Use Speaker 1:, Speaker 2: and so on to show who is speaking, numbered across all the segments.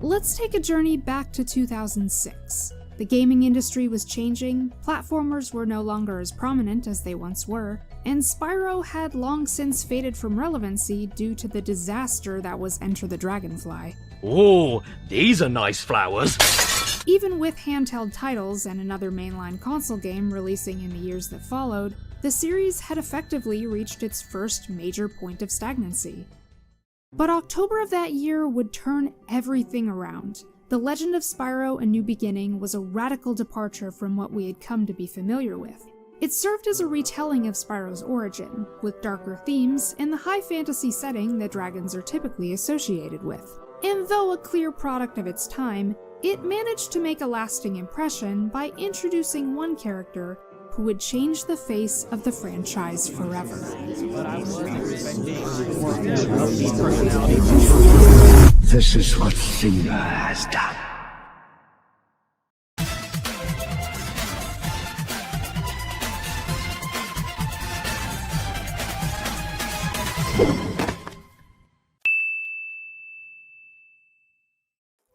Speaker 1: Let's take a journey back to 2006. The gaming industry was changing, platformers were no longer as prominent as they once were, and Spyro had long since faded from relevancy due to the disaster that was Enter the Dragonfly.
Speaker 2: Oh, these are nice flowers.
Speaker 1: Even with handheld titles and another mainline console game releasing in the years that followed, the series had effectively reached its first major point of stagnancy. But October of that year would turn everything around. The Legend of Spyro: A New Beginning was a radical departure from what we had come to be familiar with. It served as a retelling of Spyro's origin, with darker themes and the high fantasy setting that dragons are typically associated with. And though a clear product of its time, it managed to make a lasting impression by introducing one character who would change the face of the franchise forever.
Speaker 3: This is what Cynder has done.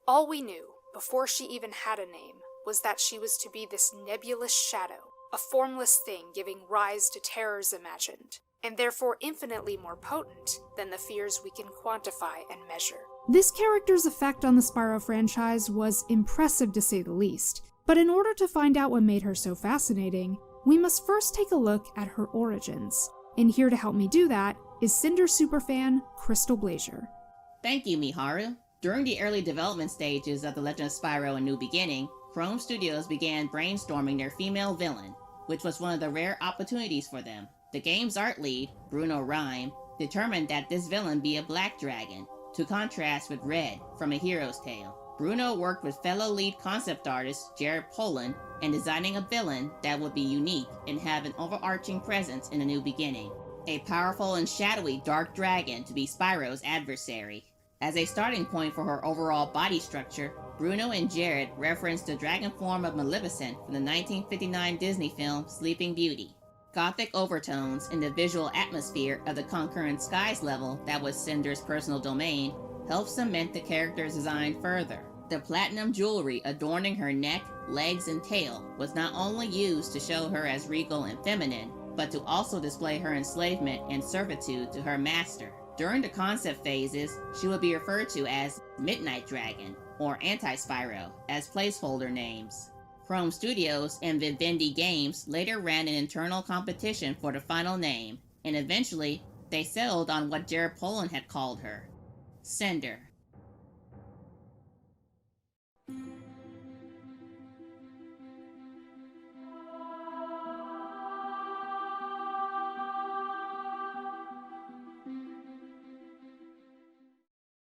Speaker 1: All we knew, before she even had a name, was that she was to be this nebulous shadow, a formless thing giving rise to terrors imagined, and therefore infinitely more potent than the fears we can quantify and measure. This character's effect on the Spyro franchise was impressive to say the least, but in order to find out what made her so fascinating, we must first take a look at her origins. And here to help me do that is Cynder superfan CrystalBlazier.
Speaker 4: Thank you, Miharu. During the early development stages of The Legend of Spyro: A New Beginning, Chrome Studios began brainstorming their female villain, which was one of the rare opportunities for them. The game's art lead, Bruno Rhyme, determined that this villain be a black dragon, to contrast with Red from A Hero's Tale. Bruno worked with fellow lead concept artist Jared Polin in designing a villain that would be unique and have an overarching presence in A New Beginning. A powerful and shadowy dark dragon to be Spyro's adversary. As a starting point for her overall body structure, Bruno and Jared referenced the dragon form of Maleficent from the 1959 Disney film Sleeping Beauty. Gothic overtones in the visual atmosphere of the Concurrent Skies level that was Cynder's personal domain helped cement the character's design further. The platinum jewelry adorning her neck, legs, and tail was not only used to show her as regal and feminine, but to also display her enslavement and servitude to her master. During the concept phases, she would be referred to as Midnight Dragon or Anti-Spyro as placeholder names. Chrome Studios and Vivendi Games later ran an internal competition for the final name, and eventually, they settled on what Jared Polin had called her, Cynder.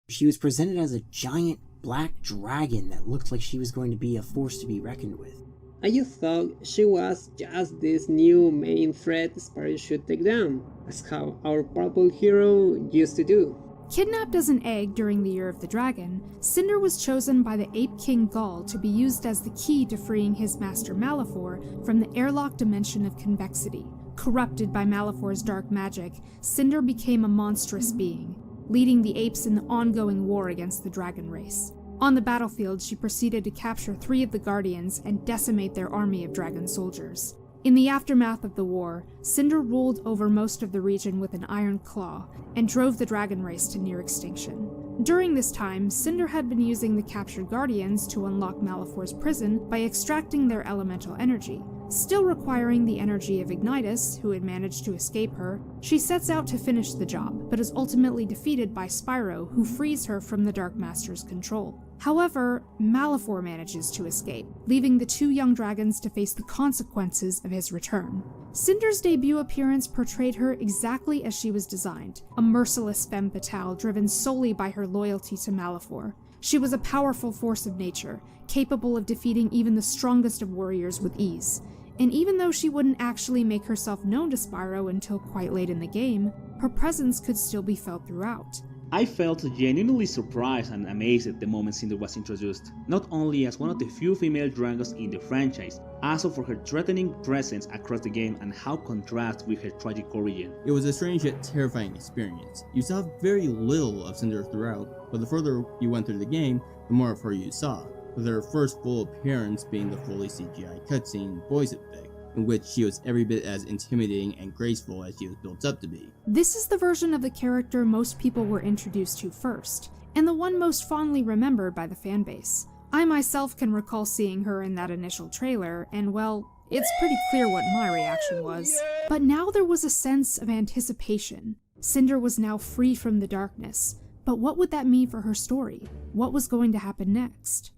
Speaker 5: She was presented as a giant black dragon that looked like she was going to be a force to be reckoned with.
Speaker 6: I just thought she was just this new main threat Spyro should take down, as how our purple hero used to do.
Speaker 1: Kidnapped as an egg during the Year of the Dragon, Cynder was chosen by the Ape King Gaul to be used as the key to freeing his master Malefor from the airlock dimension of convexity. Corrupted by Malefor's dark magic, Cynder became a monstrous being, leading the apes in the ongoing war against the dragon race. On the battlefield, she proceeded to capture 3 of the Guardians and decimate their army of dragon soldiers. In the aftermath of the war, Cynder ruled over most of the region with an iron claw and drove the dragon race to near extinction. During this time, Cynder had been using the captured Guardians to unlock Malefor's prison by extracting their elemental energy. Still requiring the energy of Ignitus, who had managed to escape her, she sets out to finish the job, but is ultimately defeated by Spyro, who frees her from the Dark Master's control. However, Malefor manages to escape, leaving the 2 young dragons to face the consequences of his return. Cynder's debut appearance portrayed her exactly as she was designed, a merciless femme fatale driven solely by her loyalty to Malefor. She was a powerful force of nature, capable of defeating even the strongest of warriors with ease. And even though she wouldn't actually make herself known to Spyro until quite late in the game, her presence could still be felt throughout.
Speaker 7: I felt genuinely surprised and amazed at the moment Cynder was introduced, not only as one of the few female dragons in the franchise, also for her threatening presence across the game and how contrasts with her tragic origin.
Speaker 8: It was a strange yet terrifying experience. You saw very little of Cynder throughout, but the further you went through the game, the more of her you saw, with her first full appearance being the fully CGI cutscene Boys Effect, in which she was every bit as intimidating and graceful as she was built up to be.
Speaker 1: This is the version of the character most people were introduced to first, and the one most fondly remembered by the fanbase. I myself can recall seeing her in that initial trailer, and well, it's pretty clear what my reaction was. But now there was a sense of anticipation. Cynder was now free from the darkness, but what would that mean for her story? What was going to happen next?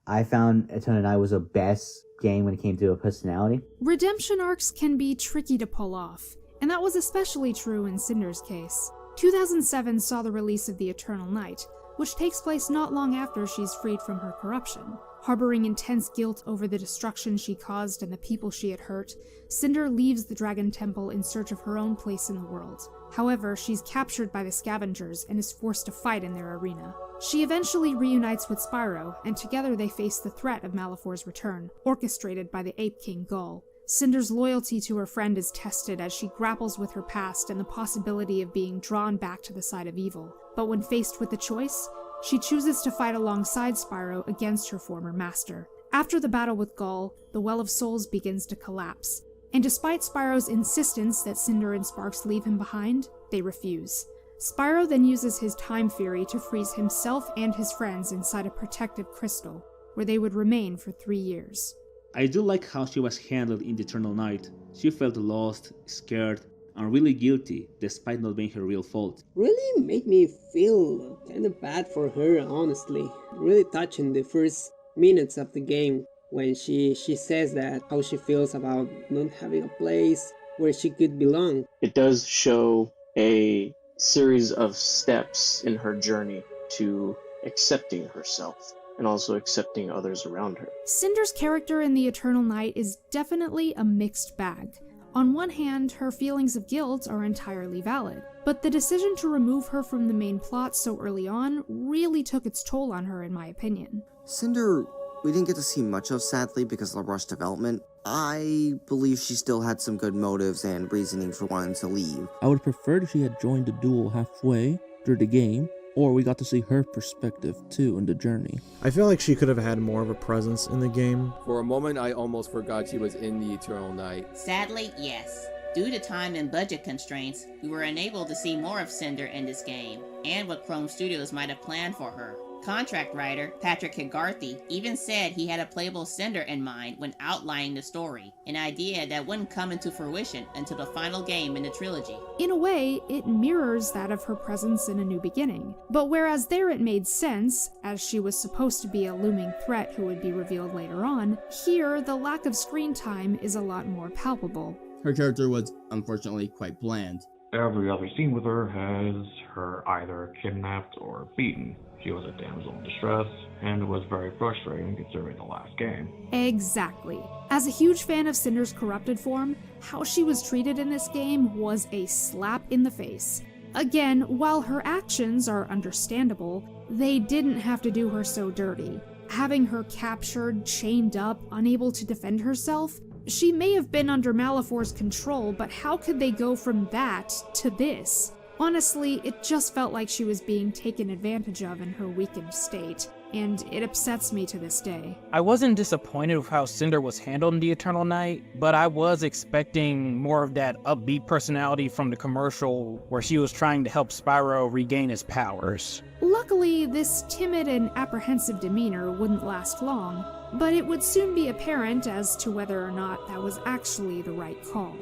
Speaker 9: I found Eternal Night was the best game when it came to a personality.
Speaker 1: Redemption arcs can be tricky to pull off, and that was especially true in Cynder's case. 2007 saw the release of The Eternal Night, which takes place not long after she's freed from her corruption. Harboring intense guilt over the destruction she caused and the people she had hurt, Cynder leaves the Dragon Temple in search of her own place in the world. However, she's captured by the scavengers and is forced to fight in their arena. She eventually reunites with Spyro, and together they face the threat of Malefor's return, orchestrated by the Ape King Gull. Cynder's loyalty to her friend is tested as she grapples with her past and the possibility of being drawn back to the side of evil. But when faced with the choice, she chooses to fight alongside Spyro against her former master. After the battle with Gull, the Well of Souls begins to collapse, and despite Spyro's insistence that Cynder and Sparks leave him behind, they refuse. Spyro then uses his time fury to freeze himself and his friends inside a protective crystal, where they would remain for 3 years.
Speaker 7: I do like how she was handled in The Eternal Night. She felt lost, scared, and really guilty, despite not being her real fault.
Speaker 6: Really made me feel kind of bad for her, honestly. Really touching the first minutes of the game when she says that how she feels about not having a place where she could belong.
Speaker 10: It does show a series of steps in her journey to accepting herself and also accepting others around her.
Speaker 1: Cynder's character in The Eternal Night is definitely a mixed bag. On one hand, her feelings of guilt are entirely valid, but the decision to remove her from the main plot so early on really took its toll on her, in my opinion.
Speaker 11: Cynder, we didn't get to see much of, sadly, because of the rushed development. I believe she still had some good motives and reasoning for wanting to leave.
Speaker 12: I would have preferred if she had joined the duel halfway through the game, or we got to see her perspective too in the journey.
Speaker 13: I feel like she could have had more of a presence in the game.
Speaker 14: For a moment, I almost forgot she was in The Eternal Night.
Speaker 4: Sadly, yes. Due to time and budget constraints, we were unable to see more of Cynder in this game, and what Chrome Studios might have planned for her. Contract writer Patrick Higarthy even said he had a playable Cynder in mind when outlining the story, an idea that wouldn't come into fruition until the final game in the trilogy.
Speaker 1: In a way, it mirrors that of her presence in A New Beginning, but whereas there it made sense, as she was supposed to be a looming threat who would be revealed later on, here the lack of screen time is a lot more palpable.
Speaker 8: Her character was, unfortunately, quite bland.
Speaker 15: Every other scene with her has her either kidnapped or beaten. She was a damsel in distress, and it was very frustrating considering the last game.
Speaker 1: Exactly. As a huge fan of Cynder's corrupted form, how she was treated in this game was a slap in the face. Again, while her actions are understandable, they didn't have to do her so dirty. Having her captured, chained up, unable to defend herself, she may have been under Malefor's control, but how could they go from that to this? Honestly, it just felt like she was being taken advantage of in her weakened state, and it upsets me to this day.
Speaker 16: I wasn't disappointed with how Cynder was handled in The Eternal Night, but I was expecting more of that upbeat personality from the commercial where she was trying to help Spyro regain his powers.
Speaker 1: Luckily, this timid and apprehensive demeanor wouldn't last long, but it would soon be apparent as to whether or not that was actually the right call.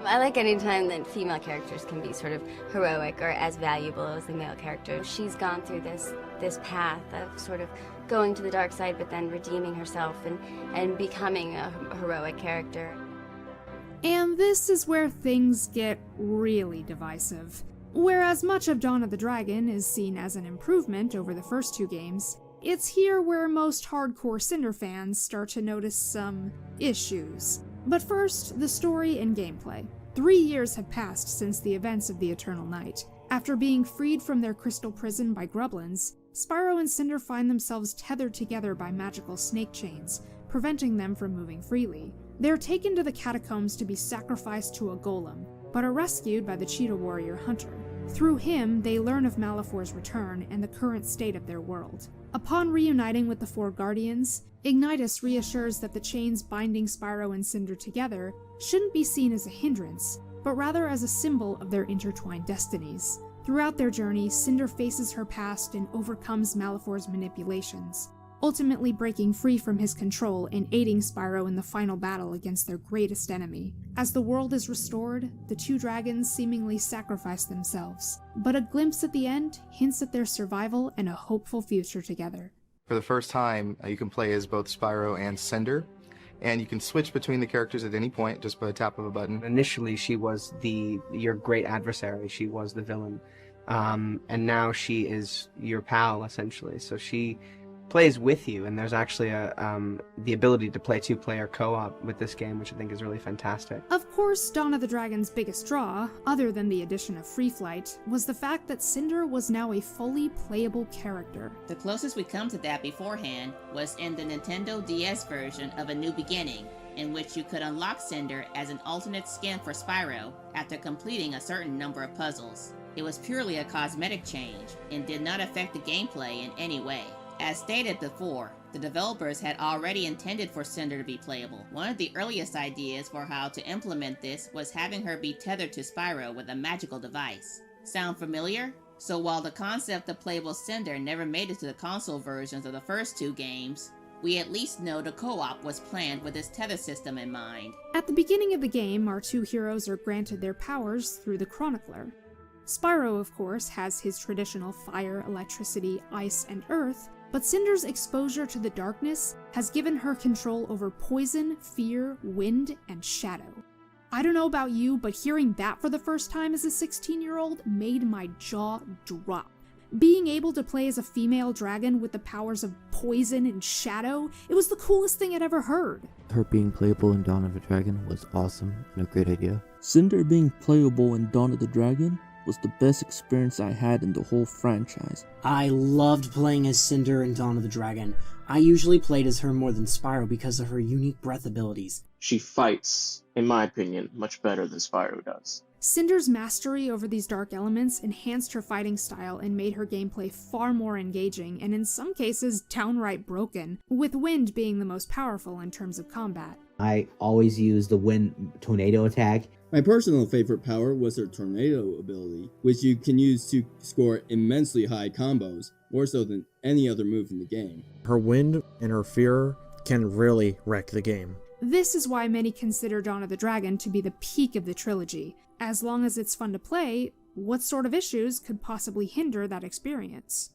Speaker 17: I like any time that female characters can be sort of heroic or as valuable as the male character. She's gone through this path of sort of going to the dark side but then redeeming herself and becoming a heroic character.
Speaker 1: And this is where things get really divisive. Whereas much of Dawn of the Dragon is seen as an improvement over the first two games, it's here where most hardcore Cynder fans start to notice some issues. But first, the story and gameplay. 3 years have passed since the events of the Eternal Night. After being freed from their crystal prison by Grublins, Spyro and Cynder find themselves tethered together by magical snake chains, preventing them from moving freely. They're taken to the catacombs to be sacrificed to a golem, but are rescued by the cheetah warrior Hunter. Through him, they learn of Malefor's return and the current state of their world. Upon reuniting with the four Guardians, Ignitus reassures that the chains binding Spyro and Cynder together shouldn't be seen as a hindrance, but rather as a symbol of their intertwined destinies. Throughout their journey, Cynder faces her past and overcomes Malefor's manipulations, ultimately breaking free from his control and aiding Spyro in the final battle against their greatest enemy. As the world is restored, the two dragons seemingly sacrifice themselves, but a glimpse at the end hints at their survival and a hopeful future together.
Speaker 18: For the first time, you can play as both Spyro and Cynder, and you can switch between the characters at any point just by a tap of a button.
Speaker 19: Initially, she was your great adversary. She was the villain, and now she is your pal, essentially. So she plays with you, and there's actually the ability to play two-player co-op with this game, which I think is really fantastic.
Speaker 1: Of course, Dawn of the Dragon's biggest draw, other than the addition of Free Flight, was the fact that Cynder was now a fully playable character.
Speaker 4: The closest we come to that beforehand was in the Nintendo DS version of A New Beginning, in which you could unlock Cynder as an alternate skin for Spyro after completing a certain number of puzzles. It was purely a cosmetic change, and did not affect the gameplay in any way. As stated before, the developers had already intended for Cynder to be playable. One of the earliest ideas for how to implement this was having her be tethered to Spyro with a magical device. Sound familiar? So while the concept of playable Cynder never made it to the console versions of the first two games, we at least know the co-op was planned with this tether system in mind.
Speaker 1: At the beginning of the game, our two heroes are granted their powers through the Chronicler. Spyro, of course, has his traditional fire, electricity, ice, and earth, but Cynder's exposure to the darkness has given her control over poison, fear, wind, and shadow. I don't know about you, but hearing that for the first time as a 16-year-old made my jaw drop. Being able to play as a female dragon with the powers of poison and shadow, it was the coolest thing I'd ever heard.
Speaker 12: Her being playable in Dawn of the Dragon was awesome and a great idea. Cynder being playable in Dawn of the Dragon was the best experience I had in the whole franchise.
Speaker 5: I loved playing as Cynder in Dawn of the Dragon. I usually played as her more than Spyro because of her unique breath abilities.
Speaker 10: She fights, in my opinion, much better than Spyro does.
Speaker 1: Cynder's mastery over these dark elements enhanced her fighting style and made her gameplay far more engaging, and in some cases downright broken, with wind being the most powerful in terms of combat.
Speaker 9: I always use the wind tornado attack.
Speaker 8: My personal favorite power was her tornado ability, which you can use to score immensely high combos, more so than any other move in the game.
Speaker 13: Her wind and her fear can really wreck the game.
Speaker 1: This is why many consider Dawn of the Dragon to be the peak of the trilogy. As long as it's fun to play, what sort of issues could possibly hinder that experience?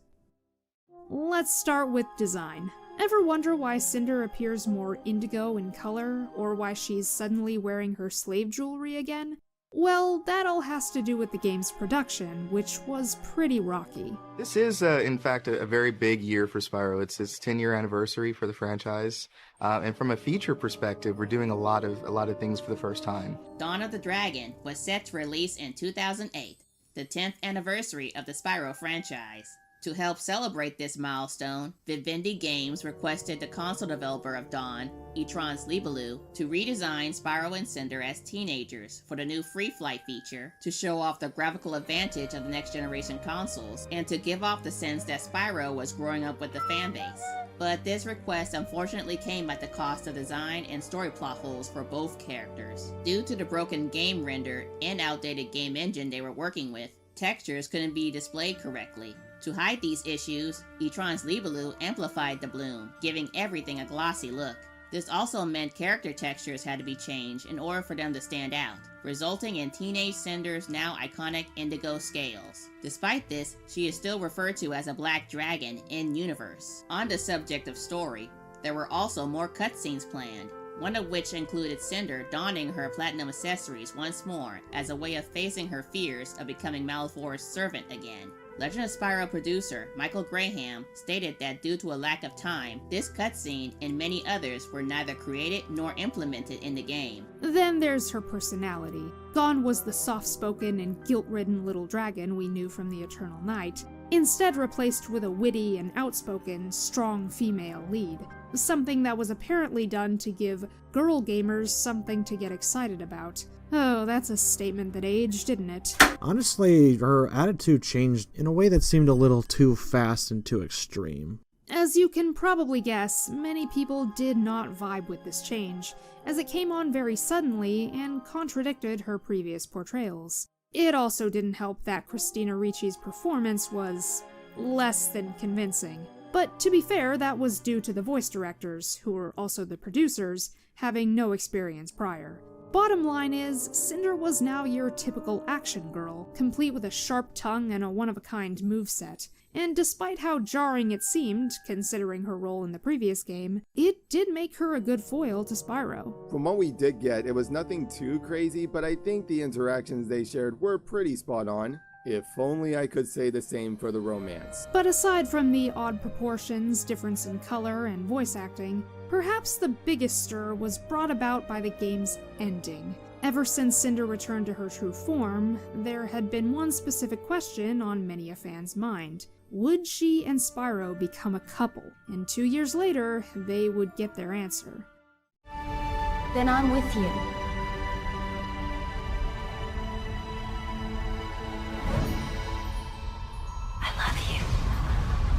Speaker 1: Let's start with design. Ever wonder why Cynder appears more indigo in color, or why she's suddenly wearing her slave jewelry again? Well, that all has to do with the game's production, which was pretty rocky.
Speaker 18: This is, in fact, a very big year for Spyro. It's its 10-year anniversary for the franchise, and from a feature perspective, we're doing a lot of things for the first time.
Speaker 4: Dawn of the Dragon was set to release in 2008, the 10th anniversary of the Spyro franchise. To help celebrate this milestone, Vivendi Games requested the console developer of Dawn, Libelu, to redesign Spyro and Cynder as teenagers for the new Free Flight feature, to show off the graphical advantage of the next generation consoles, and to give off the sense that Spyro was growing up with the fanbase. But this request unfortunately came at the cost of design and story plot holes for both characters. Due to the broken game render and outdated game engine they were working with, textures couldn't be displayed correctly. To hide these issues, Libelu amplified the bloom, giving everything a glossy look. This also meant character textures had to be changed in order for them to stand out, resulting in teenage Cynder's now iconic indigo scales. Despite this, she is still referred to as a black dragon in-universe. On the subject of story, there were also more cutscenes planned, one of which included Cynder donning her platinum accessories once more as a way of facing her fears of becoming Malefor's servant again. Legend of Spyro producer Michael Graham stated that due to a lack of time, this cutscene and many others were neither created nor implemented in the game.
Speaker 1: Then there's her personality. Gone was the soft-spoken and guilt-ridden little dragon we knew from the Eternal Night, instead replaced with a witty and outspoken, strong female lead. Something that was apparently done to give girl gamers something to get excited about. Oh, that's a statement that aged, didn't it?
Speaker 13: Honestly, her attitude changed in a way that seemed a little too fast and too extreme.
Speaker 1: As you can probably guess, many people did not vibe with this change, as it came on very suddenly and contradicted her previous portrayals. It also didn't help that Christina Ricci's performance was less than convincing. But to be fair, that was due to the voice directors, who were also the producers, having no experience prior. Bottom line is, Cynder was now your typical action girl, complete with a sharp tongue and a one-of-a-kind moveset. And despite how jarring it seemed, considering her role in the previous game, it did make her a good foil to Spyro.
Speaker 20: From what we did get, it was nothing too crazy, but I think the interactions they shared were pretty spot on. If only I could say the same for the romance.
Speaker 1: But aside from the odd proportions, difference in color, and voice acting, perhaps the biggest stir was brought about by the game's ending. Ever since Cynder returned to her true form, there had been one specific question on many a fan's mind. Would she and Spyro become a couple? And 2 years later, they would get their answer.
Speaker 17: Then I'm with you.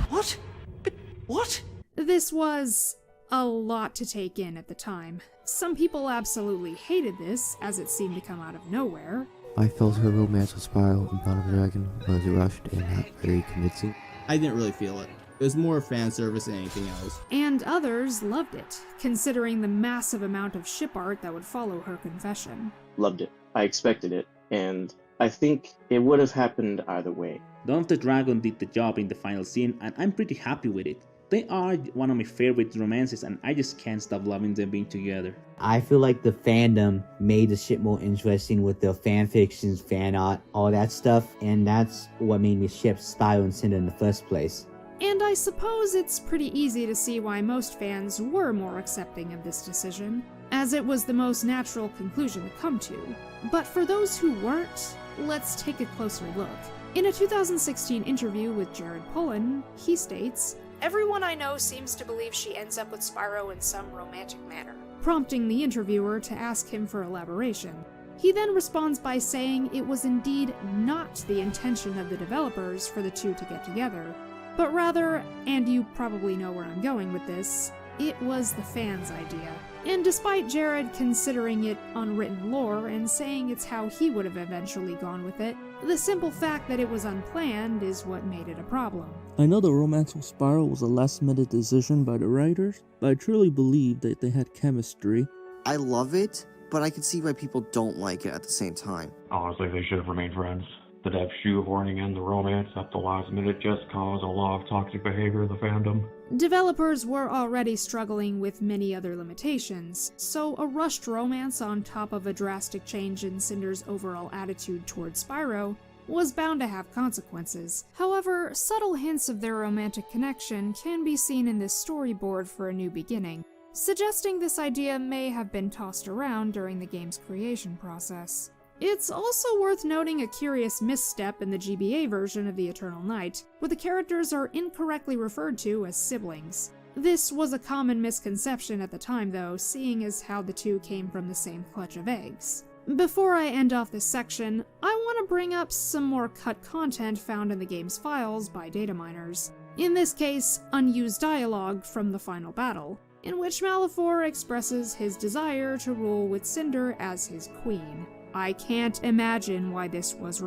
Speaker 11: What? But what?
Speaker 1: This was a lot to take in at the time. Some people absolutely hated this, as it seemed to come out of nowhere.
Speaker 12: I felt her romance with Spyro and Dawn of the Dragon was rushed and not very convincing.
Speaker 8: I didn't really feel it. It was more fan service than anything else.
Speaker 1: And others loved it, considering the massive amount of ship art that would follow her confession.
Speaker 10: Loved it. I expected it, and I think it would have happened either way.
Speaker 7: Dawn of the Dragon did the job in the final scene, and I'm pretty happy with it. They are one of my favorite romances, and I just can't stop loving them being together.
Speaker 9: I feel like the fandom made the ship more interesting with the fan fictions, fan art, all that stuff, and that's what made me ship Spyro and Cynder in the first place.
Speaker 1: And I suppose it's pretty easy to see why most fans were more accepting of this decision, as it was the most natural conclusion to come to. But for those who weren't, let's take a closer look. In a 2016 interview with Jared Pullen, he states, "Everyone I know seems to believe she ends up with Spyro in some romantic manner," prompting the interviewer to ask him for elaboration. He then responds by saying it was indeed not the intention of the developers for the two to get together, but rather, and you probably know where I'm going with this, it was the fans' idea. And despite Jared considering it unwritten lore and saying it's how he would have eventually gone with it, the simple fact that it was unplanned is what made it a problem.
Speaker 12: I know the romance with Spyro was a last-minute decision by the writers, but I truly believe that they had chemistry.
Speaker 11: I love it, but I can see why people don't like it at the same time.
Speaker 15: Honestly, they should have remained friends. The dev shoehorning in the romance at the last minute just caused a lot of toxic behavior in the fandom.
Speaker 1: Developers were already struggling with many other limitations, so a rushed romance on top of a drastic change in Cynder's overall attitude towards Spyro was bound to have consequences. However, subtle hints of their romantic connection can be seen in this storyboard for A New Beginning, suggesting this idea may have been tossed around during the game's creation process. It's also worth noting a curious misstep in the GBA version of the Eternal Night, where the characters are incorrectly referred to as siblings. This was a common misconception at the time though, seeing as how the two came from the same clutch of eggs. Before I end off this section, I want to bring up some more cut content found in the game's files by data miners. In this case, unused dialogue from the final battle, in which Malefor expresses his desire to rule with Cynder as his queen. I can't imagine why this was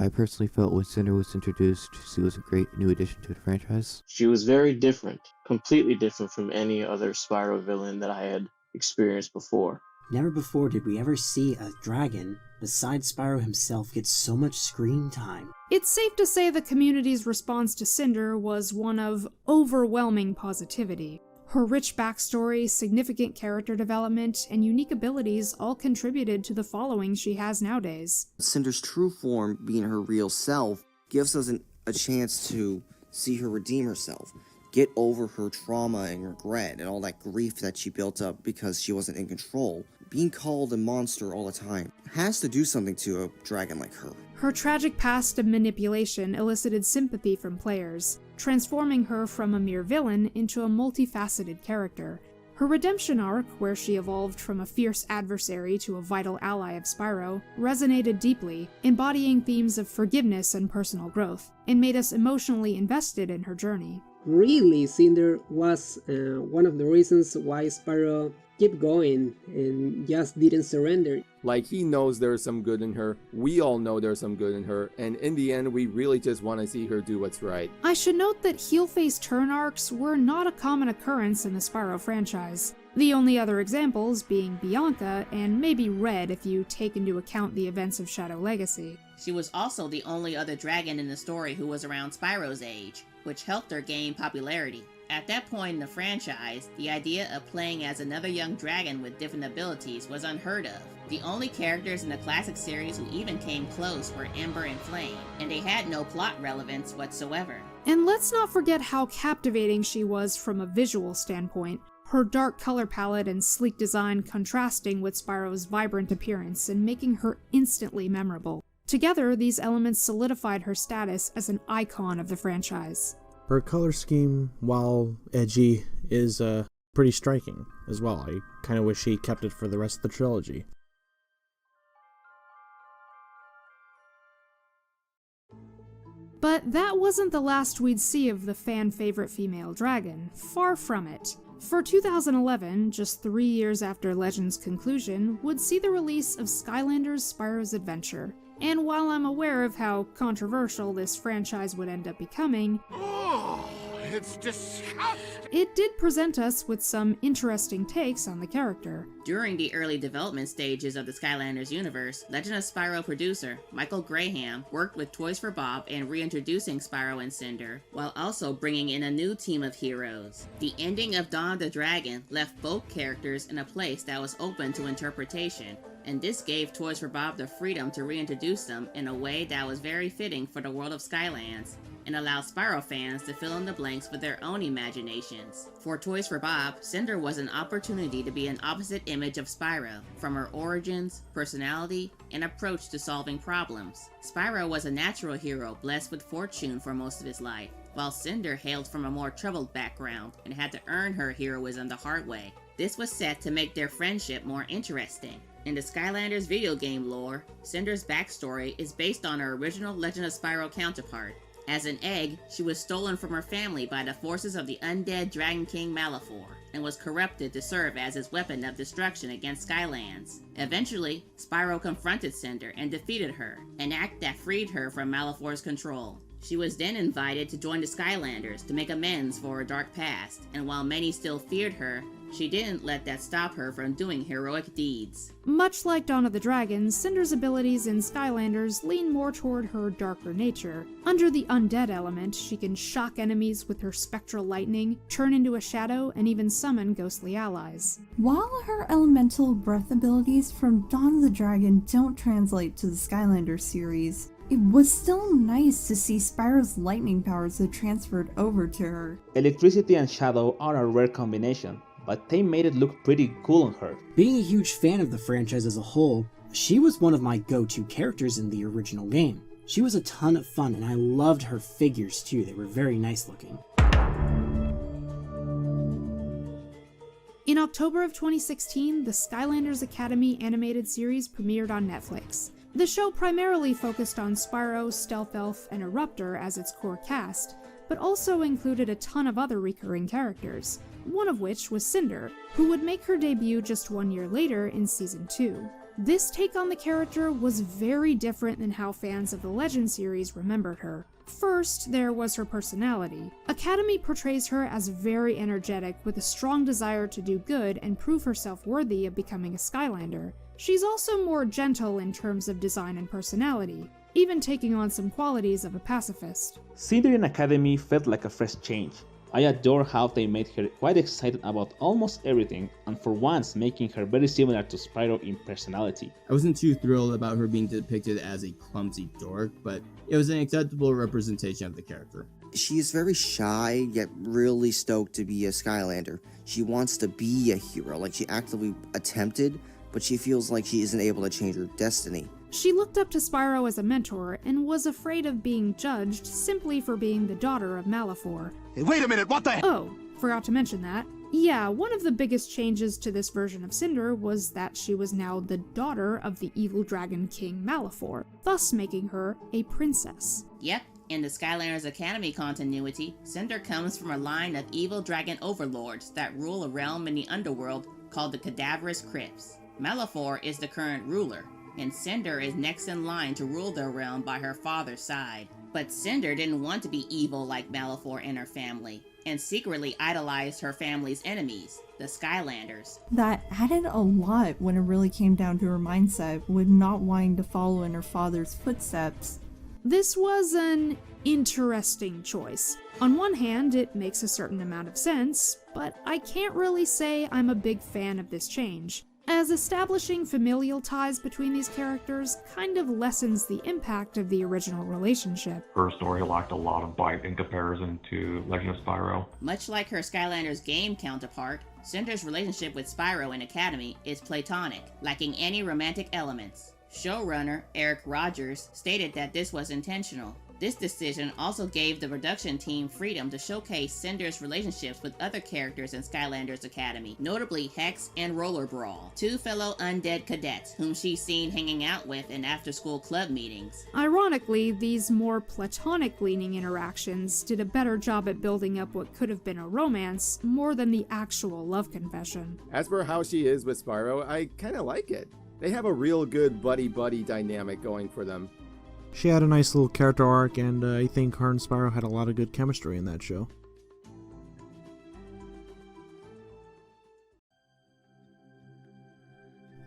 Speaker 12: I personally felt when Cynder was introduced, she was a great new addition to the franchise.
Speaker 10: She was very different, completely different from any other Spyro villain that I had experienced before.
Speaker 5: Never before did we ever see a dragon, besides Spyro himself, get so much screen time.
Speaker 1: It's safe to say the community's response to Cynder was one of overwhelming positivity. Her rich backstory, significant character development, and unique abilities all contributed to the following she has nowadays.
Speaker 11: Cynder's true form, being her real self, gives us a chance to see her redeem herself, get over her trauma and regret and all that grief that she built up because she wasn't in control. Being called a monster all the time has to do something to a dragon like her.
Speaker 1: Her tragic past of manipulation elicited sympathy from players, transforming her from a mere villain into a multifaceted character. Her redemption arc, where she evolved from a fierce adversary to a vital ally of Spyro, resonated deeply, embodying themes of forgiveness and personal growth, and made us emotionally invested in her journey.
Speaker 6: Really, Cynder was one of the reasons why Spyro kept going and just didn't surrender.
Speaker 14: Like, he knows there's some good in her, we all know there's some good in her, and in the end we really just want to see her do what's right.
Speaker 1: I should note that heel-face turn arcs were not a common occurrence in the Spyro franchise, the only other examples being Bianca and maybe Red if you take into account the events of Shadow Legacy.
Speaker 4: She was also the only other dragon in the story who was around Spyro's age, which helped her gain popularity. At that point in the franchise, the idea of playing as another young dragon with different abilities was unheard of. The only characters in the classic series who even came close were Ember and Flame, and they had no plot relevance whatsoever.
Speaker 1: And let's not forget how captivating she was from a visual standpoint, her dark color palette and sleek design contrasting with Spyro's vibrant appearance and making her instantly memorable. Together, these elements solidified her status as an icon of the franchise.
Speaker 13: Her color scheme, while edgy, is pretty striking as well. I kind of wish she kept it for the rest of the trilogy.
Speaker 1: But that wasn't the last we'd see of the fan-favorite female dragon. Far from it. For 2011, just 3 years after Legend's conclusion, would see the release of Skylanders Spyro's Adventure. And while I'm aware of how controversial this franchise would end up becoming,
Speaker 3: it's disgusting!
Speaker 1: It did present us with some interesting takes on the character.
Speaker 4: During the early development stages of the Skylanders universe, Legend of Spyro producer Michael Graham worked with Toys for Bob in reintroducing Spyro and Cynder, while also bringing in a new team of heroes. The ending of Dawn of the Dragon left both characters in a place that was open to interpretation, and this gave Toys for Bob the freedom to reintroduce them in a way that was very fitting for the world of Skylands, and allow Spyro fans to fill in the blanks with their own imaginations. For Toys for Bob, Cynder was an opportunity to be an opposite image of Spyro, from her origins, personality, and approach to solving problems. Spyro was a natural hero blessed with fortune for most of his life, while Cynder hailed from a more troubled background and had to earn her heroism the hard way. This was set to make their friendship more interesting. In the Skylanders video game lore, Cynder's backstory is based on her original Legend of Spyro counterpart. As an egg, she was stolen from her family by the forces of the undead Dragon King Malefor, and was corrupted to serve as his weapon of destruction against Skylands. Eventually, Spyro confronted Cynder and defeated her, an act that freed her from Malefor's control. She was then invited to join the Skylanders to make amends for her dark past, and while many still feared her, she didn't let that stop her from doing heroic deeds.
Speaker 1: Much like Dawn of the Dragon, Cynder's abilities in Skylanders lean more toward her darker nature. Under the undead element, she can shock enemies with her spectral lightning, turn into a shadow, and even summon ghostly allies.
Speaker 21: While her elemental breath abilities from Dawn of the Dragon don't translate to the Skylanders series, it was still nice to see Spyro's lightning powers have transferred over to her.
Speaker 7: Electricity and shadow are a rare combination, but they made it look pretty cool on her.
Speaker 5: Being a huge fan of the franchise as a whole, she was one of my go-to characters in the original game. She was a ton of fun, and I loved her figures too. They were very nice looking.
Speaker 1: In October of 2016, the Skylanders Academy animated series premiered on Netflix. The show primarily focused on Spyro, Stealth Elf, and Eruptor as its core cast, but also included a ton of other recurring characters, one of which was Cynder, who would make her debut just 1 year later in Season 2. This take on the character was very different than how fans of the Legend series remembered her. First, there was her personality. Academy portrays her as very energetic with a strong desire to do good and prove herself worthy of becoming a Skylander. She's also more gentle in terms of design and personality, even taking on some qualities of a pacifist.
Speaker 7: Cynder in Academy felt like a fresh change. I adore how they made her quite excited about almost everything, and for once making her very similar to Spyro in personality.
Speaker 8: I wasn't too thrilled about her being depicted as a clumsy dork, but it was an acceptable representation of the character.
Speaker 11: She is very shy, yet really stoked to be a Skylander. She wants to be a hero, like she actively attempted, but she feels like she isn't able to change her destiny.
Speaker 1: She looked up to Spyro as a mentor and was afraid of being judged simply for being the daughter of Malefor.
Speaker 3: Hey, wait a minute, what the?
Speaker 1: Oh, forgot to mention that. Yeah, one of the biggest changes to this version of Cynder was that she was now the daughter of the evil dragon king Malefor, thus making her a princess.
Speaker 4: Yep, in the Skylanders Academy continuity, Cynder comes from a line of evil dragon overlords that rule a realm in the underworld called the Cadaverous Crypts. Malefor is the current ruler, and Cynder is next in line to rule their realm by her father's side. But Cynder didn't want to be evil like Malefor and her family, and secretly idolized her family's enemies, the Skylanders.
Speaker 21: That added a lot when it really came down to her mindset, with not wanting to follow in her father's footsteps.
Speaker 1: This was an interesting choice. On one hand, it makes a certain amount of sense, but I can't really say I'm a big fan of this change, as establishing familial ties between these characters kind of lessens the impact of the original relationship.
Speaker 15: Her story lacked a lot of bite in comparison to Legend of Spyro.
Speaker 4: Much like her Skylanders game counterpart, Cynder's relationship with Spyro in Academy is platonic, lacking any romantic elements. Showrunner Eric Rogers stated that this was intentional. This decision also gave the production team freedom to showcase Cynder's relationships with other characters in Skylanders Academy, notably Hex and Roller Brawl, two fellow undead cadets whom she's seen hanging out with in after-school club meetings.
Speaker 1: Ironically, these more platonic-leaning interactions did a better job at building up what could have been a romance more than the actual love confession.
Speaker 20: As for how she is with Spyro, I kinda like it. They have a real good buddy-buddy dynamic going for them.
Speaker 13: She had a nice little character arc, and I think her and Spyro had a lot of good chemistry in that show.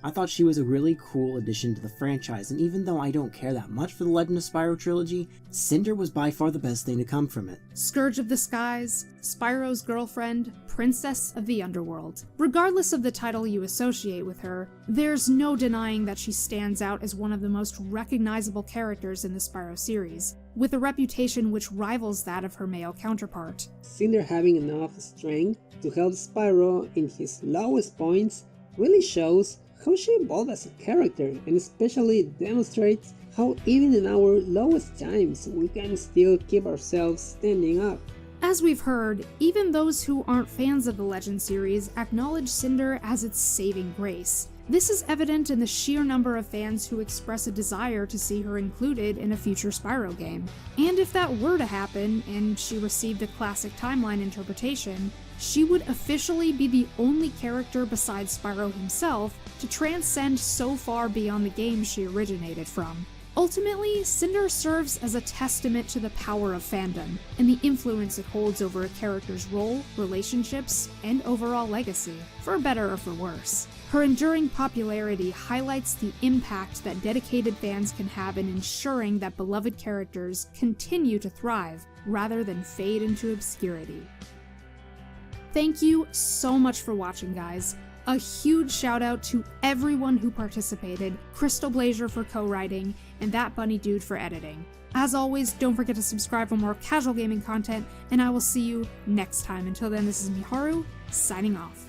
Speaker 5: I thought she was a really cool addition to the franchise, and even though I don't care that much for the Legend of Spyro trilogy, Cynder was by far the best thing to come from it.
Speaker 1: Scourge of the Skies, Spyro's girlfriend, Princess of the Underworld. Regardless of the title you associate with her, there's no denying that she stands out as one of the most recognizable characters in the Spyro series, with a reputation which rivals that of her male counterpart.
Speaker 6: Cynder having enough strength to help Spyro in his lowest points really shows how she evolved as a character, and especially demonstrates how even in our lowest times we can still keep ourselves standing up.
Speaker 1: As we've heard, even those who aren't fans of the Legend series acknowledge Cynder as its saving grace. This is evident in the sheer number of fans who express a desire to see her included in a future Spyro game. And if that were to happen, and she received a classic timeline interpretation, she would officially be the only character besides Spyro himself to transcend so far beyond the game she originated from. Ultimately, Cynder serves as a testament to the power of fandom, and the influence it holds over a character's role, relationships, and overall legacy, for better or for worse. Her enduring popularity highlights the impact that dedicated fans can have in ensuring that beloved characters continue to thrive, rather than fade into obscurity. Thank you so much for watching, guys. A huge shout out to everyone who participated, CrystalBlazier for co-writing, and that bunny dude for editing. As always, don't forget to subscribe for more casual gaming content, and I will see you next time. Until then, this is Miharu, signing off.